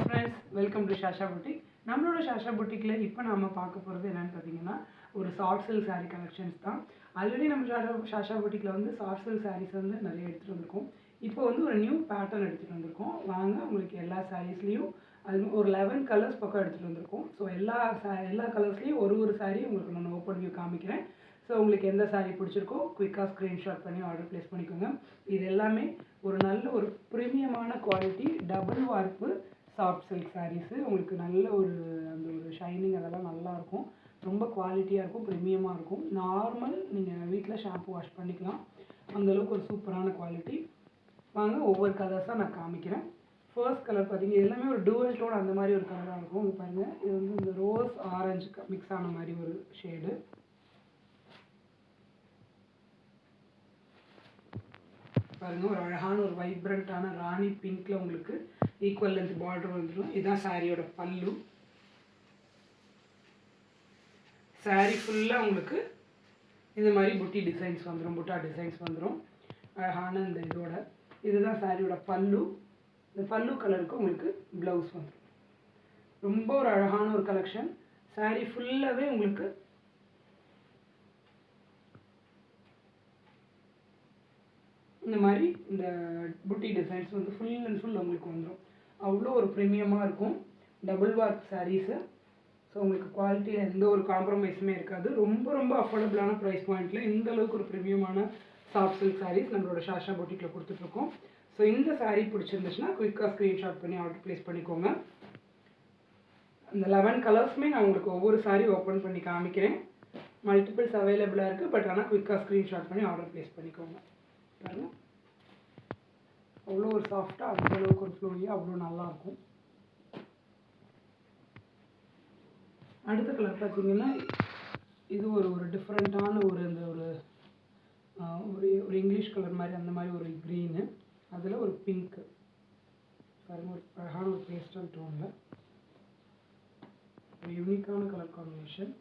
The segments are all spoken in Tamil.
Friends, welcome to Shasha boutique. நம்மளோட ஷாஷா புட்டிக்கில் இப்போ நம்ம பார்க்க போகிறது என்னென்னு பார்த்தீங்கன்னா, ஒரு சாஃப்ட் சில்க் சாரீ கலெக்ஷன்ஸ் தான். ஆல்ரெடி நம்ம ஷாஷா புட்டிக்கில் வந்து சாஃப்ட் சில்க் சாரீஸ் வந்து நிறைய எடுத்துகிட்டு வந்திருக்கோம். இப்போ வந்து ஒரு நியூ பேட்டர்ன் எடுத்துகிட்டு வந்திருக்கோம். வாங்க, உங்களுக்கு எல்லா சாரீஸ்லேயும் அது ஒரு 11 கலர்ஸ் பக்கம் எடுத்துகிட்டு வந்திருக்கோம். ஸோ எல்லா கலர்ஸ்லேயும் ஒரு சாரீ உங்களுக்கு நான் ஓப்பன் வியூ காமிக்கிறேன். ஸோ உங்களுக்கு எந்த சாரீ பிடிச்சிருக்கோ குயிக்காக ஸ்க்ரீன்ஷாட் பண்ணி ஆர்டர் ப்ளேஸ் பண்ணிக்கோங்க. இது எல்லாமே ஒரு நல்ல ஒரு ப்ரீமியமான குவாலிட்டி டபுள் வார்ப்பு சாஃப்ட் சில்க் சாரீஸு. உங்களுக்கு நல்ல ஒரு அந்த ஒரு ஷைனிங் அதெல்லாம் நல்லாயிருக்கும். ரொம்ப குவாலிட்டியாக இருக்கும், ப்ரீமியமாக இருக்கும். நார்மல் நீங்கள் வீட்டில் ஷாம்பு வாஷ் பண்ணிக்கலாம். அந்தளவுக்கு ஒரு சூப்பரான குவாலிட்டி. வாங்க, ஒவ்வொரு கலர்ஸாக நான் காமிக்கிறேன். ஃபர்ஸ்ட் கலர் பார்த்தீங்கன்னா எல்லாமே ஒரு டூவல் டோன் அந்த மாதிரி ஒரு கலராக இருக்கும். இது பாருங்கள், இது வந்து இந்த ரோஸ் ஆரஞ்சு மிக்ஸ் ஆன மாதிரி ஒரு ஷேடு. பாருங்கள், ஒரு அழகான ஒரு வைப்ரண்ட்டான ராணி பிங்க்கில் உங்களுக்கு ஈக்குவல் லென்த் பார்டர் வந்துடும். இதுதான் சாரியோட பல்லு. சாரி ஃபுல்லாக உங்களுக்கு இந்த மாதிரி புட்டி டிசைன்ஸ் வந்துடும், புட்டா டிசைன்ஸ் வந்துடும். அழகான இந்த இதோட இதுதான் சாரியோட பல்லு. இந்த பல்லு கலருக்கு உங்களுக்கு ப்ளவுஸ் வந்துடும். ரொம்ப ஒரு அழகான ஒரு கலெக்ஷன். சாரி ஃபுல்லாகவே உங்களுக்கு இந்த மாதிரி இந்த புட்டி டிசைன்ஸ் வந்து ஃபுல் அண்ட் ஃபுல் உங்களுக்கு வந்துடும். அவ்வளோ ஒரு ப்ரீமியமாக இருக்கும். Double வார்க் sarees. ஸோ உங்களுக்கு குவாலிட்டியில் எந்த ஒரு காம்ப்ரமைஸுமே இருக்காது. ரொம்ப ரொம்ப அஃபோர்டபுளான ப்ரைஸ் பாயிண்ட்டில் இந்த அளவுக்கு ஒரு ப்ரீமியமான சாஃப்ட் சில்க் சாரீஸ் நம்மளோட ஷாஷா புட்டிக்கில் கொடுத்துட்ருக்கோம். ஸோ இந்த சாரீ பிடிச்சிருந்துச்சுன்னா குயிக்காக ஸ்க்ரீன்ஷாட் பண்ணி ஆர்டர் ப்ளேஸ் பண்ணிக்கோங்க. அந்த 11 கலர்ஸுமே நான் உங்களுக்கு ஒவ்வொரு சாரீ ஓப்பன் பண்ணி காமிக்கிறேன். மல்டிபிள்ஸ் அவைலபிளாக இருக்குது. பட் ஆனால் குயிக்காக ஸ்க்ரீன்ஷாட் பண்ணி ஆர்டர் ப்ளேஸ் பண்ணிக்கோங்க. பாருங்கள், அவ்வளோ ஒரு சாஃப்டாக, அந்தளவுக்கு ஒரு ஃப்ளோயாக அவ்வளோ நல்லாயிருக்கும். அடுத்த கலர் பார்த்தீங்கன்னா இது ஒரு டிஃப்ரெண்ட்டான ஒரு இந்த ஒரு இங்கிலீஷ் கலர் மாதிரி, அந்த மாதிரி ஒரு க்ரீனு, அதில் ஒரு பிங்க்கு. பாருங்கள், ஒரு அழகான ஒரு பேஸ்டல் டோனில் ஒரு யூனிக்கான கலர் காம்பினேஷன்.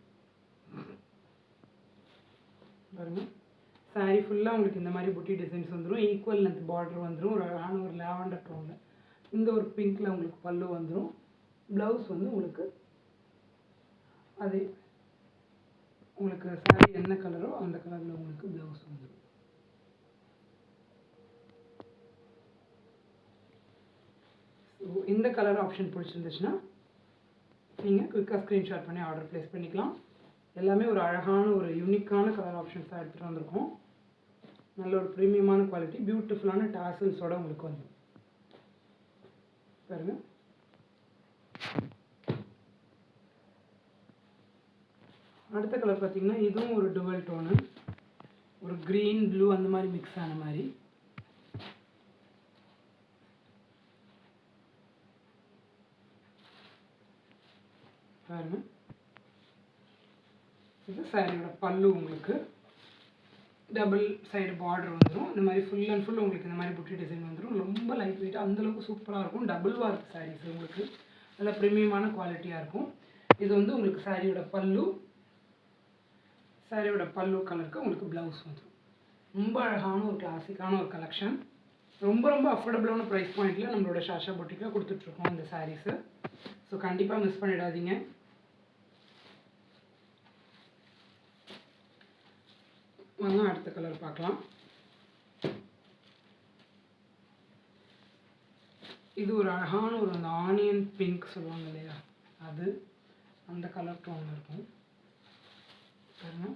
பாருங்கள், சாரீ ஃபுல்லாக உங்களுக்கு இந்த மாதிரி புட்டி டிசைன்ஸ் வந்துடும். ஈக்குவல் லென்த் பார்டர் வந்துடும். ஒரு அழகான ஒரு லாவெண்டர் டோனில் இந்த ஒரு பிங்க்கில் உங்களுக்கு பல்லு வந்துடும். ப்ளவுஸ் வந்து உங்களுக்கு அது உங்களுக்கு சாரீ என்ன கலரோ அந்த கலரில் உங்களுக்கு ப்ளவுஸ் வந்துடும். ஸோ இந்த கலர் ஆப்ஷன் பிடிச்சிருந்துச்சுன்னா நீங்கள் குயிக்காக ஸ்க்ரீன்ஷாட் பண்ணி ஆர்டர் ப்ளேஸ் பண்ணிக்கலாம். எல்லாமே ஒரு அழகான ஒரு யூனிக்கான கலர் ஆப்ஷன்ஸாக எடுத்துகிட்டு வந்திருக்கோம். நல்ல ஒரு ப்ரீமியமான குவாலிட்டி, பியூட்டிஃபுல்லான டாசல்ஸோட உங்களுக்கு வந்து பாருங்கள். அடுத்த கலர் பார்த்தீங்கன்னா இதுவும் ஒரு டுவல் டோனு, ஒரு க்ரீன் ப்ளூ அந்த மாதிரி மிக்ஸ் ஆன மாதிரி. பாருங்கள், இது சாரியோட பல்லு. உங்களுக்கு டபுள் சைடு பார்டர் வந்துடும். இந்த மாதிரி ஃபுல் அண்ட் ஃபுல் உங்களுக்கு இந்த மாதிரி புட்டி டிசைன் வந்துடும். ரொம்ப லைட் வெயிட்டாக அந்தளவுக்கு சூப்பராக இருக்கும். டபுள் வார்க் சாரீஸ் உங்களுக்கு நல்ல ப்ரீமியமான குவாலிட்டியாக இருக்கும். இது வந்து உங்களுக்கு சாரியோட பல்லு. சாரியோட பல்லு கலருக்கு உங்களுக்கு ப்ளவுஸ் வந்துடும். ரொம்ப அழகான ஒரு கிளாசிக்கான ஒரு கலெக்ஷன். ரொம்ப ரொம்ப அஃபோர்டபுளான ப்ரைஸ் பாயிண்ட்டில் நம்மளோட ஷாஷா புட்டிக்கில் கொடுத்துட்ருக்கோம் இந்த சாரீஸு. ஸோ கண்டிப்பாக மிஸ் பண்ணிடாதீங்க. வாங்க, அடுத்த கலர் பார்க்கலாம். இது ஒரு அழகான ஒரு அந்த ஆனியன் பிங்க் சொல்லுவாங்க இல்லையா, அது அந்த கலர் டோனில் இருக்கும். பாருங்க,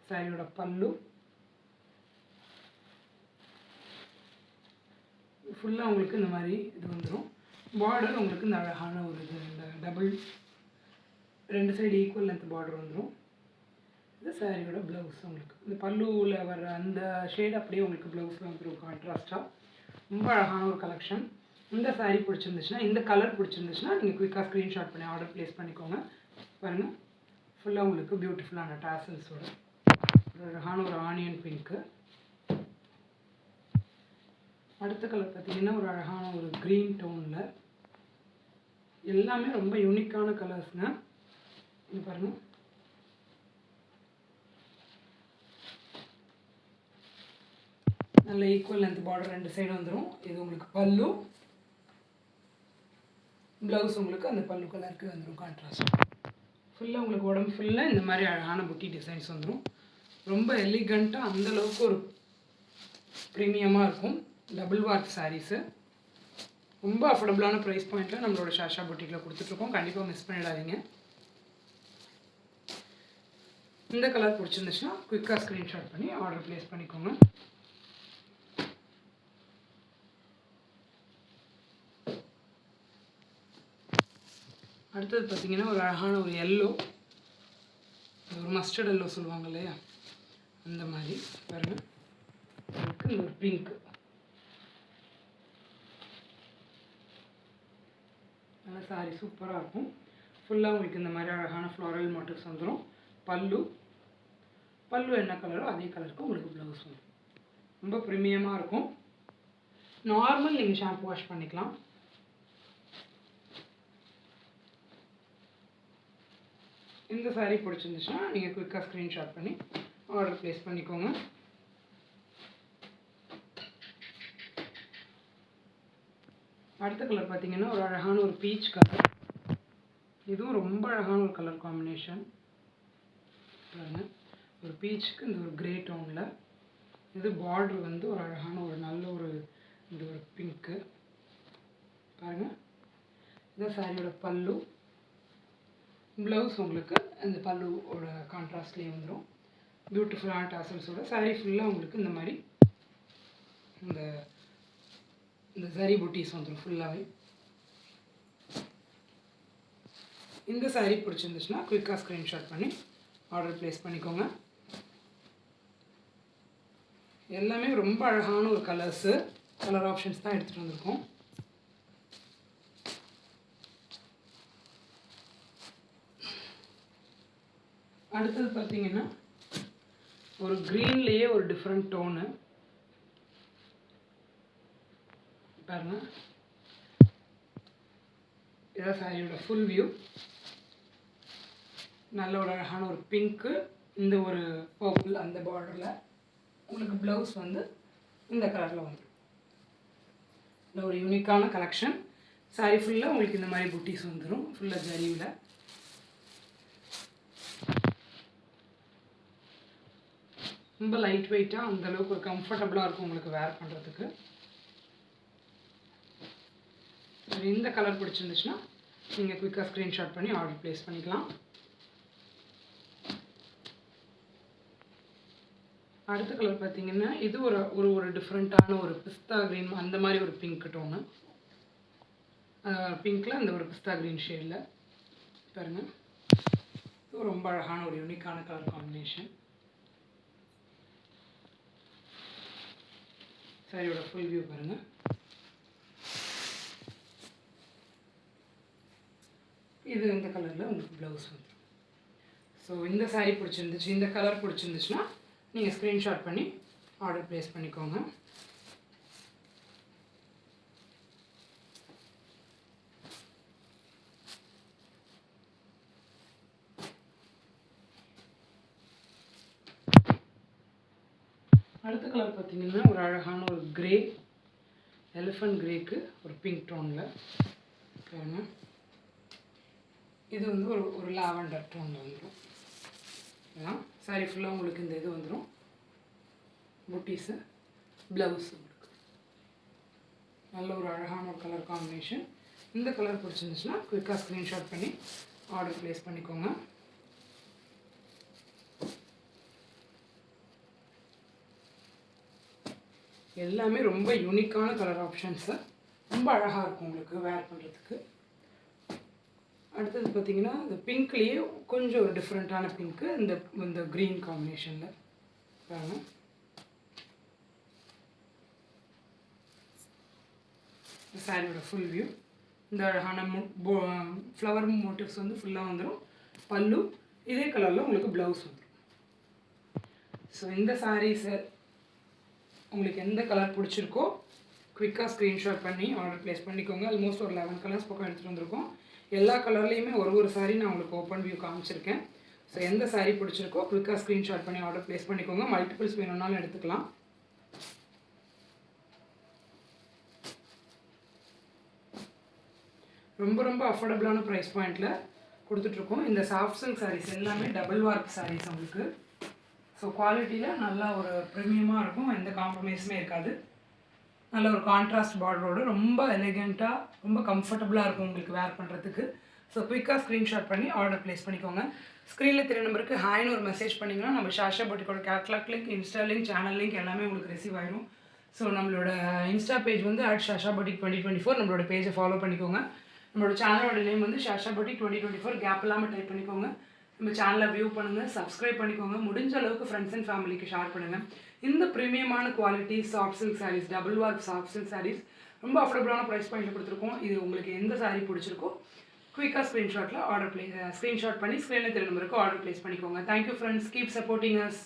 சாரியோட பல்லு ஃபுல்லாக உங்களுக்கு இந்த மாதிரி இது வந்துடும். பார்டர் உங்களுக்கு இந்த அழகான ஒரு இது இந்த double 2 side equal length border வந்துடும். இது சாரியோட ப்ளவுஸ். உங்களுக்கு இந்த பல்லுவில் வர அந்த ஷேட் அப்படியே உங்களுக்கு ப்ளவுஸில் வந்துடும் கான்ட்ராஸ்டாக. ரொம்ப அழகான ஒரு கலெக்ஷன். இந்த சாரீ பிடிச்சிருந்துச்சுன்னா, இந்த கலர் பிடிச்சிருந்துச்சுன்னா நீங்கள் குயிக்காக ஸ்க்ரீன்ஷாட் பண்ணி ஆர்டர் ப்ளேஸ் பண்ணிக்கோங்க. பாருங்கள், ஃபுல்லாக உங்களுக்கு பியூட்டிஃபுல்லான டாசல்ஸோட ஒரு அழகான ஒரு ஆனியன் பிங்க்கு. அடுத்த கலர் பார்த்தீங்கன்னா ஒரு அழகான ஒரு க்ரீன் டோனில். எல்லாமே ரொம்ப யூனிக்கான கலர்ஸ்ங்க. இது பாருங்கள், நல்ல ஈக்குவல் லென்த் பார்டர் 2 சைடு வந்துடும். இது உங்களுக்கு பல்லு. ப்ளவுஸ் உங்களுக்கு அந்த பல்லு கலருக்கு வந்துடும் கான்ட்ராஸ்ட். ஃபுல்லாக உங்களுக்கு உடம்பு ஃபுல்லாக இந்த மாதிரி அழகான புட்டி டிசைன்ஸ் வந்துடும். ரொம்ப எலிகண்ட்டாக அந்தளவுக்கு ஒரு ப்ரீமியமாக இருக்கும். டபுள் வார்த் சாரீஸு ரொம்ப அஃபோர்டபுளான ப்ரைஸ் பாயிண்ட்டில் நம்மளோட ஷாஷா புட்டிக்கில் கொடுத்துட்ருக்கோம். கண்டிப்பாக மிஸ் பண்ணிடாதீங்க. இந்த கலர் பிடிச்சிருந்துச்சுன்னா குயிக்காக ஸ்க்ரீன்ஷாட் பண்ணி ஆர்டர் ப்ளேஸ் பண்ணிக்கோங்க. அடுத்தது பார்த்திங்கன்னா ஒரு அழகான ஒரு எல்லோ, ஒரு மஸ்டர்ட் எல்லோ சொல்லுவாங்க இல்லையா, அந்த மாதிரி பாருங்கள். அதுக்கு ஒரு பிங்க்கு, நல்லா சாரி சூப்பராக இருக்கும். ஃபுல்லாக உங்களுக்கு இந்த மாதிரி அழகான ஃப்ளாரல் மோட்டிவ்ஸ் வந்துடும். பல்லு என்ன கலரோ அதே கலருக்கு உங்களுக்கு ப்ளவுஸ் வரும். ரொம்ப ப்ரீமியமாக இருக்கும். நார்மல் நீங்கள் ஷாம்பு வாஷ் பண்ணிக்கலாம். இந்த சாரீ பிடிச்சிருந்துச்சுன்னா நீங்கள் குயிக்காக ஸ்க்ரீன்ஷாட் பண்ணி ஆர்டர் ப்ளேஸ் பண்ணிக்கோங்க. அடுத்த கலர் பார்த்தீங்கன்னா ஒரு அழகான ஒரு பீச் கலர். இதுவும் ரொம்ப அழகான ஒரு கலர் காம்பினேஷன். பாருங்கள், ஒரு பீச்சுக்கு இந்த ஒரு கிரே டோனில். இது பார்டர் வந்து ஒரு அழகான ஒரு நல்ல ஒரு இந்த ஒரு பிங்க்கு. பாருங்கள், இதுதான் சாரியோட பல்லு. ப்ளவுஸ் உங்களுக்கு இந்த பல்லுவோட கான்ட்ராஸ்ட்லேயே வந்துடும். பியூட்டிஃபுல்லான டாசல்ஸோட சாரீ ஃபுல்லாக உங்களுக்கு இந்த மாதிரி இந்த சரி புட்டீஸ் வந்துடும் ஃபுல்லாகவே. இந்த சாரீ பிடிச்சிருந்துச்சுன்னா குயிக்காக ஸ்க்ரீன்ஷாட் பண்ணி ஆர்டர் ப்ளேஸ் பண்ணிக்கோங்க. எல்லாமே ரொம்ப அழகான ஒரு கலர் ஆப்ஷன்ஸ் தான் எடுத்துகிட்டு வந்திருக்கோம். அடுத்தது பார்த்தீங்கன்னா ஒரு க்ரீன்லேயே ஒரு டிஃப்ரெண்ட் டோனு. பாருங்க, இதான் சாரியோட ஃபுல் வியூ. நல்ல ஒரு அழகான ஒரு பிங்க்கு, இந்த ஒரு பர்பிள் அந்த பார்டரில். உங்களுக்கு ப்ளவுஸ் வந்து இந்த கலரில் வந்துடும். இந்த ஒரு யூனிக்கான கலெக்ஷன். சாரி ஃபுல்லாக உங்களுக்கு இந்த மாதிரி புட்டீஸ் வந்துடும். ஃபுல்லாக ஜரியில் ரொம்ப லைட் வெயிட்டாக அந்தளவுக்கு ஒரு கம்ஃபர்டபுளாக இருக்கும் உங்களுக்கு வேர் பண்ணுறதுக்கு. இந்த கலர் பிடிச்சிருந்துச்சுன்னா நீங்கள் குயிக்காக ஸ்க்ரீன்ஷாட் பண்ணி ஆர்டர் ப்ளேஸ் பண்ணிக்கலாம். அடுத்த கலர் பார்த்தீங்கன்னா இது ஒரு டிஃப்ரெண்ட்டான ஒரு பிஸ்தா க்ரீன், அந்த மாதிரி ஒரு பிங்க் டோனு. பிங்க்கில் அந்த ஒரு பிஸ்தா க்ரீன் ஷேடில் பாருங்கள். இது ரொம்ப அழகான ஒரு யூனிக்கான கலர் காம்பினேஷன். சாரியோட ஃபுல் வியூ பாருங்கள். இது இந்த கலரில் உங்களுக்கு ப்ளவுஸ் வந்துடும். ஸோ இந்த சாரீ பிடிச்சிருந்துச்சு, இந்த கலர் பிடிச்சிருந்துச்சுன்னா நீங்கள் ஸ்க்ரீன்ஷாட் பண்ணி ஆர்டர் ப்ளேஸ் பண்ணிக்கோங்க. அடுத்த கலர் பார்த்தீங்கன்னா ஒரு அழகான ஒரு கிரே, எலிஃபண்ட் கிரேக்கு ஒரு பிங்க் டோனில் பாருங்க. இது வந்து ஒரு லாவெண்டர் டோனில் வந்துடும். இதெல்லாம் சாரி ஃபுல்லாக உங்களுக்கு இந்த இது வந்துடும். புட்டீஸு, ப்ளவுஸ் உங்களுக்கு நல்ல ஒரு அழகான ஒரு கலர் காம்பினேஷன். இந்த கலர் பிடிச்சிருந்துச்சுன்னா குயிக்காக ஸ்க்ரீன்ஷாட் பண்ணி ஆர்டர் ப்ளேஸ் பண்ணிக்கோங்க. எல்லாமே ரொம்ப யூனிக்கான கலர் ஆப்ஷன்ஸு, ரொம்ப அழகாக இருக்கும் உங்களுக்கு வேர் பண்ணுறதுக்கு. அடுத்தது பார்த்திங்கன்னா இந்த பிங்க்லேயே கொஞ்சம் ஒரு டிஃப்ரெண்ட்டான பிங்க்கு, இந்த க்ரீன் காம்பினேஷனில் பாருங்க. சாரியோட ஃபுல் வியூ. இந்த அழகான ஃப்ளவர் மோட்டிவ்ஸ் வந்து ஃபுல்லாக வந்துடும். பல்லு இதே கலரில் உங்களுக்கு ப்ளவுஸ் வந்துடும். ஸோ இந்த சாரீஸை உங்களுக்கு எந்த கலர் பிடிச்சிருக்கோ குவிக்காக ஸ்க்ரீன்ஷாட் பண்ணி ஆர்டர் ப்ளேஸ் பண்ணிக்கோங்க. ஆல்மோஸ்ட் ஒரு 11 கலர்ஸ் பக்கம் எடுத்துகிட்டு வந்திருக்கோம். எல்லா கலர்லேயுமே ஒரு சாரீ நான் உங்களுக்கு ஓப்பன் வியூ காமிச்சிருக்கேன். ஸோ எந்த சாரீ பிடிச்சிருக்கோ குவிக்காக ஸ்க்ரீன்ஷாட் பண்ணி ஆர்டர் ப்ளேஸ் பண்ணிக்கோங்க. மல்டிபிள்ஸ் வேணும்னாலும் எடுத்துக்கலாம். ரொம்ப ரொம்ப அஃபோர்டபுளான ப்ரைஸ் பாயிண்டில் கொடுத்துட்ருக்கோம். இந்த சாஃப்ட் சில்க் சாரீஸ் எல்லாமே டபுள் வார்ப் சாரீஸ் உங்களுக்கு. ஸோ குவாலிட்டியில் நல்லா ஒரு ப்ரீமியமாக இருக்கும், எந்த காம்ப்ரமைஸுமே இருக்காது. நல்ல ஒரு கான்ட்ராஸ்ட் பார்டரோடு ரொம்ப எலிகெண்ட்டாக ரொம்ப கம்ஃபர்டபுளாக இருக்கும் உங்களுக்கு வேர் பண்ணுறதுக்கு. ஸோ குயிக்காக ஸ்க்ரீன்ஷாட் பண்ணி ஆர்டர் ப்ளேஸ் பண்ணிக்கோங்க. ஸ்க்ரீனில் தெரிய நம்பருக்கு ஹாய்னு ஒரு மெசேஜ் பண்ணிங்கன்னா நம்ம ஷாஷா பொட்டிக்கோட catalog link, insta link, channel link எல்லாமே உங்களுக்கு ரிசீவ் ஆயிடும். ஸோ நம்மளோட இன்ஸ்டா பேஜ் வந்து @shashaboutique 2024 நம்மளோட பேஜை ஃபாலோ பண்ணிக்கோங்க. நம்மளோட சேனலோட நேம் வந்து ஷாஷா பொட்டிக் 2024 கேப் இல்லாமல் டைப் பண்ணிக்கோங்க. நம்ம சேனலை வியூ பண்ணுங்கள், சப்ஸ்கிரைப் பண்ணிக்கோங்க. முடிஞ்ச அளவுக்கு ஃப்ரெண்ட்ஸ் அண்ட் ஃபேமிலிக்கு ஷேர் பண்ணுங்கள். இந்த ப்ரீமியமான quality soft silk sarees, double warp soft silk sarees ரொம்ப அஃபோர்டபுளான ப்ரைஸ் பாயிண்டில் கொடுத்துருக்கோம். இது உங்களுக்கு எந்த சாரீ பிடிச்சிருக்கோ குயிக்காக ஸ்க்ரீன்ஷாட் பண்ணி ஸ்க்ரீனில் தெரிய நம்பருக்கு ஆர்டர் ப்ளேஸ் பண்ணிக்கோங்க. Thank you friends, keep supporting us.